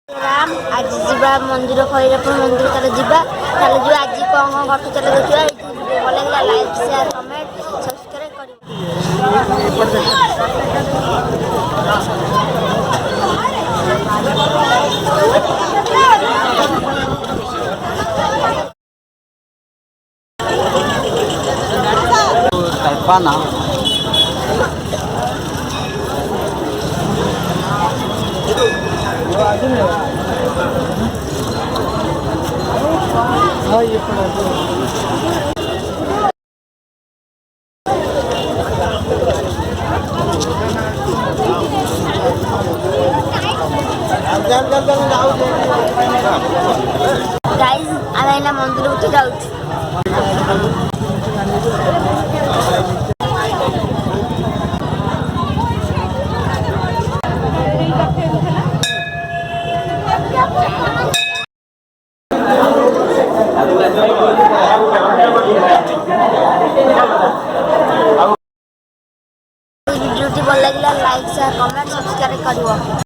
राम आज जीवा मंदिर खैरापुर मंदिर ताले जीवा ताले जो आज कौन कौन घटू चले देखिए वीडियो भल लगा लाइक शेयर कमेंट सब्सक्राइब कल्पना गाइस आम मंदिर को जाऊँ वीडियो भल लगे लाइक शेयर कमेंट सब्सक्राइब कर।